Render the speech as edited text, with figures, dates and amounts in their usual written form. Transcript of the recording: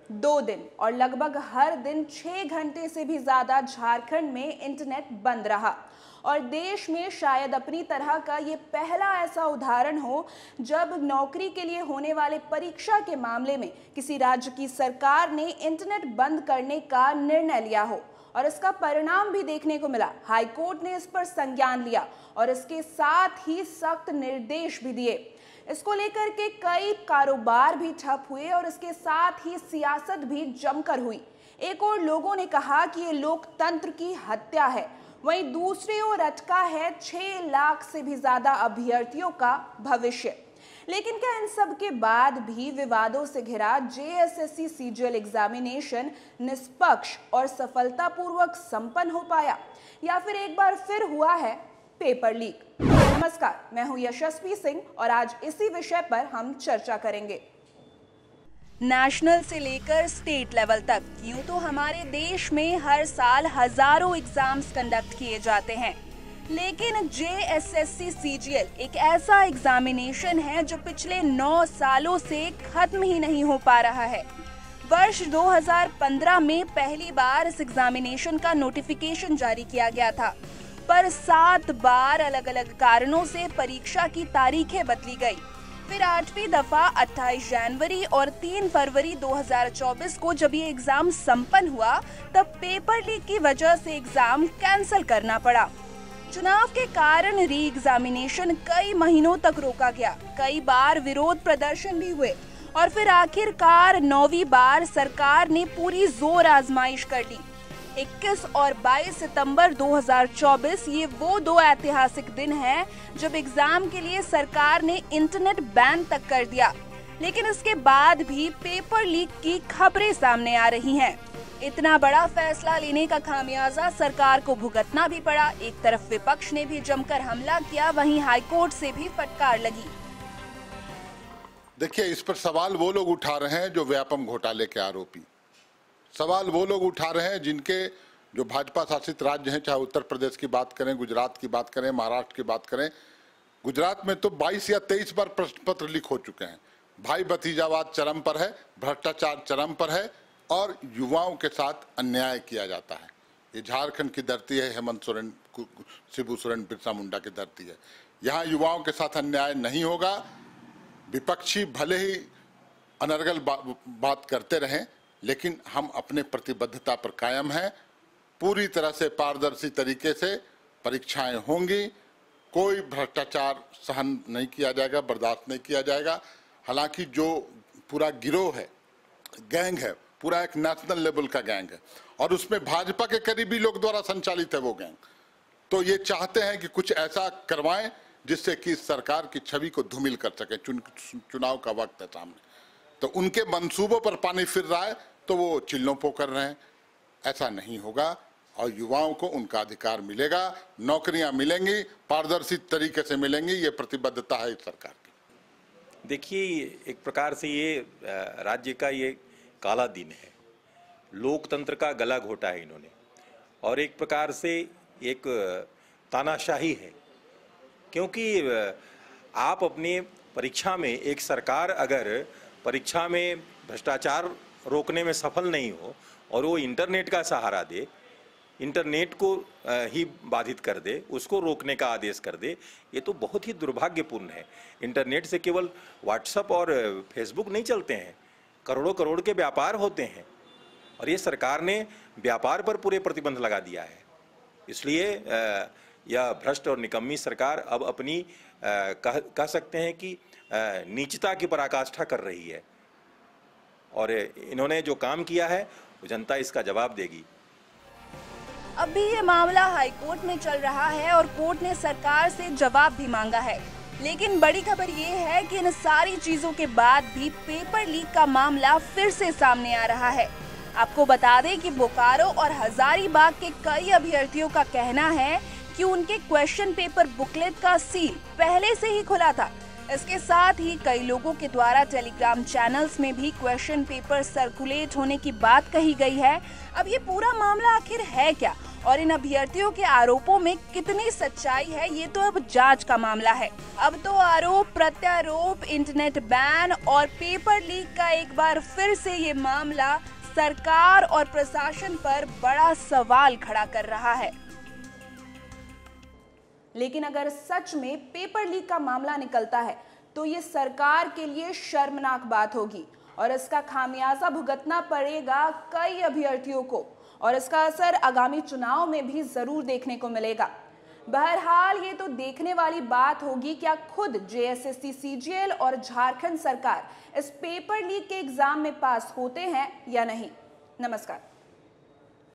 2 दिन और लगभग हर दिन 6 घंटे से भी ज्यादा झारखंड में इंटरनेट बंद रहा और देश में शायद अपनी तरह का ये पहला ऐसा उदाहरण हो जब नौकरी के लिए होने वाले परीक्षा के मामले में किसी राज्य की सरकार ने इंटरनेट बंद करने का निर्णय लिया हो। और इसका परिणाम भी देखने को मिला। हाईकोर्ट ने इस पर संज्ञान लिया और इसके साथ ही सख्त निर्देश भी दिए। इसको लेकर के कई कारोबार भी ठप हुए और इसके साथ ही सियासत भी जमकर हुई। एक और लोगों ने कहा कि ये लोकतंत्र की हत्या है, वहीं दूसरी ओर अटका है 6 लाख से भी ज्यादा अभ्यर्थियों का भविष्य। लेकिन क्या इन सब के बाद भी विवादों से घिरा जेएसएससी सीजीएल एग्जामिनेशन निष्पक्ष और सफलतापूर्वक संपन्न हो पाया, या फिर एक बार फिर हुआ है पेपर लीक? नमस्कार, मैं हूं यशस्वी सिंह और आज इसी विषय पर हम चर्चा करेंगे। नेशनल से लेकर स्टेट लेवल तक यूं तो हमारे देश में हर साल हजारों एग्जाम्स कंडक्ट किए जाते हैं, लेकिन जेएसएससी सीजीएल एक ऐसा एग्जामिनेशन है जो पिछले 9 सालों से खत्म ही नहीं हो पा रहा है। वर्ष 2015 में पहली बार इस एग्जामिनेशन का नोटिफिकेशन जारी किया गया था, पर 7 बार अलग अलग कारणों से परीक्षा की तारीखें बदली गई। फिर 8वीं दफा 28 जनवरी और 3 फरवरी 2024 को जब ये एग्जाम संपन्न हुआ, तब पेपर लीक की वजह से एग्जाम कैंसिल करना पड़ा। चुनाव के कारण री एग्जामिनेशन कई महीनों तक रोका गया, कई बार विरोध प्रदर्शन भी हुए और फिर आखिरकार 9वीं बार सरकार ने पूरी जोर आजमाइश कर ली। 21 और 22 सितंबर 2024 ये वो 2 ऐतिहासिक दिन हैं जब एग्जाम के लिए सरकार ने इंटरनेट बैन तक कर दिया। लेकिन इसके बाद भी पेपर लीक की खबरें सामने आ रही हैं। इतना बड़ा फैसला लेने का खामियाजा सरकार को भुगतना भी पड़ा। एक तरफ विपक्ष ने भी जमकर हमला किया, वहीं हाईकोर्ट से भी फटकार लगी। देखिए, इस पर सवाल वो लोग उठा रहे हैं जो व्यापम घोटाले के आरोपी, सवाल वो लोग उठा रहे हैं जिनके जो भाजपा शासित राज्य हैं, चाहे उत्तर प्रदेश की बात करें, गुजरात की बात करें, महाराष्ट्र की बात करें। गुजरात में तो 22 या 23 बार प्रश्न पत्र लीक हो चुके हैं। भाई भतीजावाद चरम पर है, भ्रष्टाचार चरम पर है और युवाओं के साथ अन्याय किया जाता है। ये झारखंड की धरती है, हेमंत सोरेन, शिबू सोरेन, बिरसा मुंडा की धरती है। यहाँ युवाओं के साथ अन्याय नहीं होगा। विपक्षी भले ही अनर्गल बात करते रहें, लेकिन हम अपने प्रतिबद्धता पर कायम हैं। पूरी तरह से पारदर्शी तरीके से परीक्षाएं होंगी। कोई भ्रष्टाचार सहन नहीं किया जाएगा, बर्दाश्त नहीं किया जाएगा। हालांकि जो पूरा गिरोह है, गैंग है, पूरा एक नेशनल लेवल का गैंग है और उसमें भाजपा के करीबी लोग द्वारा संचालित है वो गैंग। तो ये चाहते हैं कि कुछ ऐसा करवाएं जिससे कि सरकार की छवि को धूमिल कर सके। चुनाव का वक्त है सामने, तो उनके मंसूबों पर पानी फिर रहा है तो वो चिल्लों कर रहे हैं। ऐसा नहीं होगा और युवाओं को उनका अधिकार मिलेगा, नौकरियां मिलेंगी, पारदर्शी तरीके से मिलेंगी। ये प्रतिबद्धता है इस सरकार की। देखिए, एक प्रकार से ये राज्य का ये काला दिन है। लोकतंत्र का गला घोटा है इन्होंने और एक प्रकार से एक तानाशाही है, क्योंकि आप अपने परीक्षा में, एक सरकार अगर परीक्षा में भ्रष्टाचार रोकने में सफल नहीं हो और वो इंटरनेट का सहारा दे, इंटरनेट को ही बाधित कर दे, उसको रोकने का आदेश कर दे, ये तो बहुत ही दुर्भाग्यपूर्ण है। इंटरनेट से केवल व्हाट्सएप और फेसबुक नहीं चलते हैं, करोड़ों करोड़ के व्यापार होते हैं और ये सरकार ने व्यापार पर पूरे प्रतिबंध लगा दिया है। इसलिए यह भ्रष्ट और निकम्मी सरकार अब अपनी कह सकते हैं कि नीचता की पराकाष्ठा कर रही है और इन्होंने जो काम किया है वो जनता इसका जवाब देगी। अब भी ये मामला हाईकोर्ट में चल रहा है और कोर्ट ने सरकार से जवाब भी मांगा है। लेकिन बड़ी खबर ये है कि इन सारी चीजों के बाद भी पेपर लीक का मामला फिर से सामने आ रहा है। आपको बता दें कि बोकारो और हजारीबाग के कई अभ्यर्थियों का कहना है कि उनके क्वेश्चन पेपर बुकलेट का सील पहले से ही खुला था। इसके साथ ही कई लोगों के द्वारा टेलीग्राम चैनल्स में भी क्वेश्चन पेपर सर्कुलेट होने की बात कही गई है। अब ये पूरा मामला आखिर है क्या और इन अभ्यर्थियों के आरोपों में कितनी सच्चाई है ये तो अब जांच का मामला है। अब तो आरोप प्रत्यारोप, इंटरनेट बैन और पेपर लीक का एक बार फिर से ये मामला सरकार और प्रशासन पर बड़ा सवाल खड़ा कर रहा है। लेकिन अगर सच में पेपर लीक का मामला निकलता है तो ये सरकार के लिए शर्मनाक बात होगी और इसका खामियाजा भुगतना पड़ेगा कई अभ्यर्थियों को और इसका असर आगामी चुनाव में भी जरूर देखने को मिलेगा। बहरहाल ये तो देखने वाली बात होगी क्या खुद जेएसएससी, सीजीएल और झारखंड सरकार इस पेपर लीक के एग्जाम में पास होते हैं या नहीं। नमस्कार।